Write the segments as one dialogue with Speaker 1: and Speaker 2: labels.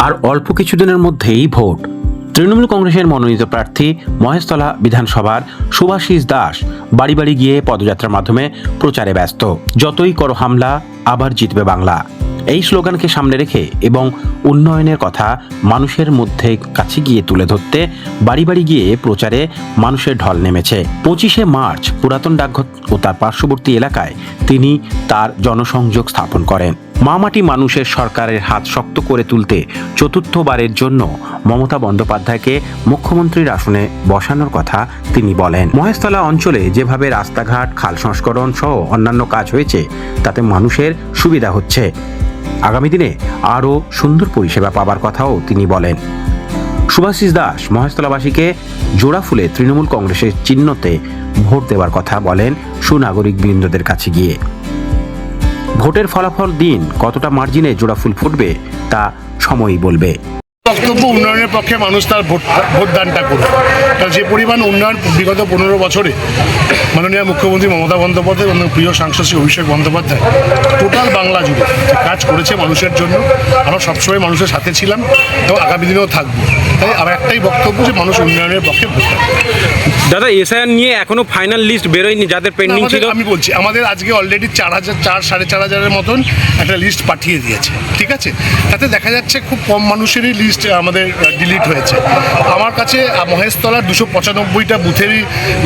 Speaker 1: আর অল্প কিছুদিনের মধ্যেই ভোট। তৃণমূল কংগ্রেসের মনোনীত প্রার্থী মহেশতলা বিধানসভার শুভাশিস দাস বাড়ি বাড়ি গিয়ে পদযাত্রার মাধ্যমে প্রচারে ব্যস্ত। যতই করো হামলা, আবার জিতবে বাংলা, এই স্লোগানকে সামনে রেখে এবং উন্নয়নের কথা মানুষের মধ্যে কাছে গিয়ে তুলে ধরতে বাড়ি বাড়ি গিয়ে প্রচারে মানুষের ঢল নেমেছে। 25শে মার্চ পুরাতন ডাকঘর ও তার পার্শ্ববর্তী এলাকায় তিনি তার জনসংযোগ স্থাপন করেন। মামাটি মানুষের সরকারের হাত শক্ত করে তুলতে চতুর্থবারের জন্য মমতা বন্দ্যোপাধ্যায়কে মুখ্যমন্ত্রীর আসনে বসানোর কথা তিনি বলেন। মহেশতলা অঞ্চলে যেভাবে রাস্তাঘাট, খাল সংস্করণ সহ অন্যান্য কাজ হয়েছে তাতে মানুষের সুবিধা হচ্ছে। আগামী দিনে আরও সুন্দর পরিষেবা পাবার কথাও তিনি বলেন। শুভাশিস দাস মহেশতলাবাসীকে জোড়া ফুলে তৃণমূল কংগ্রেসের চিহ্নতে ভোট দেওয়ার কথা বলেন সুনাগরিক বৃন্দদের কাছে গিয়ে। ভোটের ফলাফল দিন কতটা মার্জিনে জোড়া ফুল ফুটবে তা সময়ই বলবে।
Speaker 2: বক্তব্য উন্নয়নের পক্ষে মানুষ তার ভোটদানটা করবে। কারণ যে পরিমাণ উন্নয়ন বিগত 15 বছরে মাননীয় মুখ্যমন্ত্রী মমতা বন্দ্যোপাধ্যায় এবং প্রিয় সাংসদ শ্রী অভিষেক বন্দ্যোপাধ্যায় টোটাল বাংলা জুড়ে কাজ করেছে মানুষের জন্য, আমরা সবসময় মানুষের সাথে ছিলাম এবং আগামী দিনেও থাকবো। তাই আমার একটাই বক্তব্য যে মানুষ উন্নয়নের পক্ষে ভোট দেবে।
Speaker 3: দাদা, এসআইআর নিয়ে এখনো ফাইনাল লিস্ট বেরোয়নি যাদের পেন্ডিং ছিল?
Speaker 2: আমি বলছি আমাদের আজকে অলরেডি 4,000-4,500 মতন একটা লিস্ট পাঠিয়ে দিয়েছে, ঠিক আছে? তাতে দেখা যাচ্ছে খুব কম মানুষেরই লিস্ট আমাদের ডিলিট হয়েছে। আমার কাছে মহেশতলার 295টা বুথেরই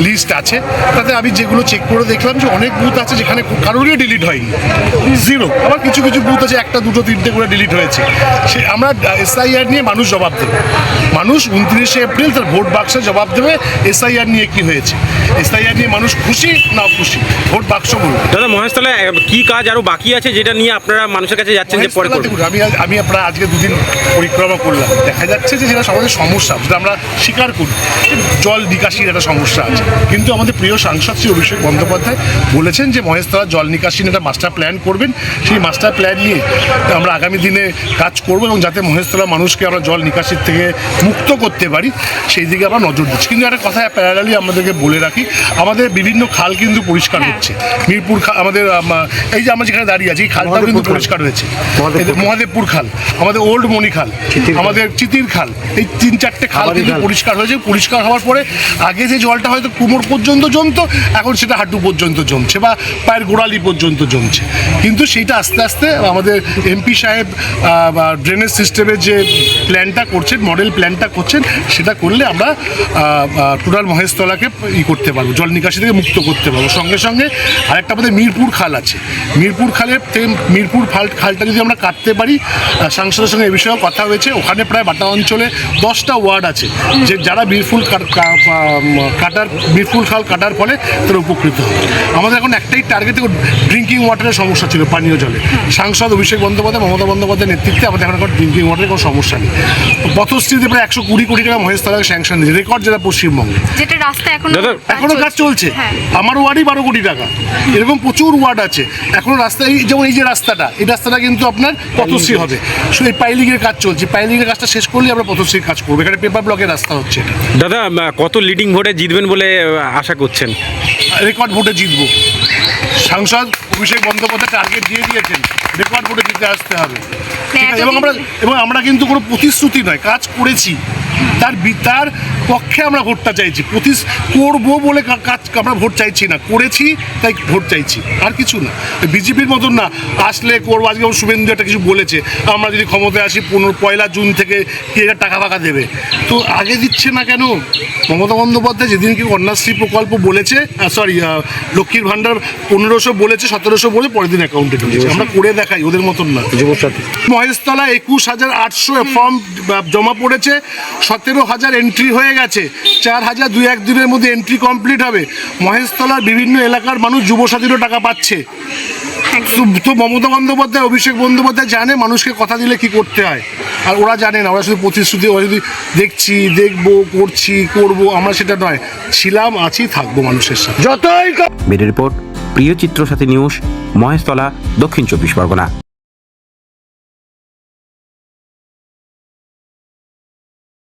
Speaker 2: লিস্ট আছে। তাতে আমি যেগুলো চেক করে দেখলাম যে অনেক বুথ আছে যেখানে কারোরই ডিলিট হয়নি, জিরো। আবার কিছু কিছু বুথ আছে 1, 2, 3টে করে ডিলিট হয়েছে। সে আমরা এসআইআর নিয়ে মানুষ জবাব দেবে। মানুষ 29শে এপ্রিল তার ভোট বাক্সে জবাব দেবে এসআইআর নিয়ে কি হয়েছে। এসআইআর নিয়ে মানুষ খুশি না খুশি, ভোট বাক্স বলবে।
Speaker 3: দাদা, মহেশতলায় কি কাজ আরো বাকি আছে যেটা নিয়ে আপনারা মানুষের কাছে যাচ্ছেন যে পরে করবেন?
Speaker 2: আমি আপনারা আজকে 2 দিন পরিক্রমা করলাম, দেখা যাচ্ছে যে যেটা সমাজের সমস্যা যেটা আমরা স্বীকার করি, জল নিকাশির একটা সমস্যা আছে। কিন্তু আমাদের প্রিয় সাংসদ শ্রী অভিষেক বন্দ্যোপাধ্যায় বলেছেন যে মহেশতলা জল নিকাশির একটা মাস্টার প্ল্যান করবেন। সেই মাস্টার প্ল্যান নিয়ে আমরা আগামী দিনে কাজ করবো এবং যাতে মহেশতলা মানুষকে আমরা জল নিকাশির থেকে মুক্ত করতে পারি সেই দিকে আমরা নজর দিচ্ছি। কিন্তু একটা কথা প্যারালালি আমাদেরকে বলে রাখি, আমাদের বিভিন্ন খাল কিন্তু পরিষ্কার হচ্ছে। মিরপুর খাল, আমাদের এই যে আমরা যেখানে দাঁড়িয়ে আছি এই খালটাও কিন্তু পরিষ্কার হয়েছে। মহাদেবপুর খাল, আমাদের ওল্ড মণি খাল, আমাদের চিতির খাল, এই 3-4টে খাল কিন্তু পরিষ্কার হয়েছে। পরিষ্কার হওয়ার পরে আগে যে জলটা হয়তো কোমর পর্যন্ত জমতো, এখন সেটা হাঁটু পর্যন্ত জমছে বা পায়ের গোড়ালি পর্যন্ত জমছে। কিন্তু সেইটা আস্তে আস্তে আমাদের এমপি সাহেব ড্রেনেজ সিস্টেমের যে প্ল্যানটা করছেন, মডেল প্ল্যানটা করছেন, সেটা করলে আমরা টোটাল মহেশতলাকে করতে পারবো, জল নিকাশি থেকে মুক্ত করতে পারবো। সঙ্গে সঙ্গে আরেকটা আমাদের মিরপুর খাল আছে, মিরপুর খালের থেকে মিরপুর খালটা যদি আমরা কাটতে পারি, সাংসদের সঙ্গে এ বিষয়েও কথা হয়েছে। ওখানে প্রায় বাটা অঞ্চলে 10টা ওয়ার্ড আছে যে যারা মিরপুর খাল কাটার ফলে তারা উপকৃত হবে। আমাদের এখন একটাই টার্গেট, ড্রিঙ্কিং ওয়াটারের সমস্যা ছিল, পানীয় জলে। সাংসদ অভিষেক বন্দ্যোপাধ্যায়, মমতা বন্দ্যোপাধ্যায়ের নেতৃত্বে আমাদের এখন ড্রিঙ্কিং ওয়াটারের কোনো সমস্যা নেই। পথশ্রীতে প্রায় 120 কোটি টাকা মহেশতলাকে স্যাংশন দিয়েছে, রেকর্ড যেটা পশ্চিমবঙ্গে।
Speaker 4: যেটা রাস্তা
Speaker 2: এখনো কাজ চলছে। আমার ওয়ার্ডই 12 কোটি টাকা, এরকম প্রচুর ওয়ার্ড আছে এখনো রাস্তা। যেমন এই যে রাস্তাটা, এই রাস্তাটা কিন্তু আপনার পথশ্রী হবে। শুধু এই পাইলিংয়ের কাজ চলছে, পাইলিংয়ের কাজটা শেষ করলে আমরা পথশ্রীর কাজ করবো। এখানে পেপার ব্লকের রাস্তা হচ্ছে।
Speaker 3: দাদা, কত লিডিং ভোটে জিতবেন বলে আশা করছেন?
Speaker 2: রেকর্ড ভোটে জিতবো। সাংসদ অভিষেক বন্দ্যোপাধ্যায় টার্গেট দিয়ে দিয়েছেন, রেকর্ড ভোটে জিতে আসতে হবে। এবং আমরা কিন্তু কোনো প্রতিশ্রুতি নয়, কাজ করেছি, তার পক্ষে আমরা ভোটটা চাইছি। করবো বলে কাজ আমরা ভোট চাইছি না, করেছি তাই ভোট চাইছি, আর কিছু না। বিজেপির মতন না আসলে করবো। আজকে শুভেন্দু একটা কিছু বলেছে, আমরা যদি ক্ষমতায় আসি 1 জুন থেকে কি টাকা ফাঁকা দেবে, তো আগে দিচ্ছে না কেন? মমতা বন্দ্যোপাধ্যায় যেদিনকে কন্যাশ্রী প্রকল্প বলেছে, লক্ষ্মীর ভাণ্ডার 1500 বলেছে, 1700 বলে পরের দিন অ্যাকাউন্টে ঢুকেছে। আমরা করে দেখাই, ওদের মতন না। মহেশতলা 21,800 ফর্ম জমা পড়েছে, 17,000 এন্ট্রি হয়ে গেছে, 4,000 2-1 দিনের মধ্যে এন্ট্রি কমপ্লিট হবে। মহেশতলার বিভিন্ন এলাকার মানুষ যুবসাথীরও টাকা পাচ্ছে। তো মমতা বন্দ্যোপাধ্যায়, অভিষেক বন্দ্যোপাধ্যায় জানে মানুষকে কথা দিলে কি করতে হয়, আর ওরা জানে না। ওরা শুধু প্রতিশ্রুতি, ওরা যদি দেখছি, দেখবো, করছি, করবো, আমরা সেটা নয়। ছিলাম, আছি, থাকবো মানুষের সাথে।
Speaker 1: ব্যুরো রিপোর্ট, প্রিয় চিত্র সাথী নিউজ, মহেশতলা, দক্ষিণ 24 পরগনা।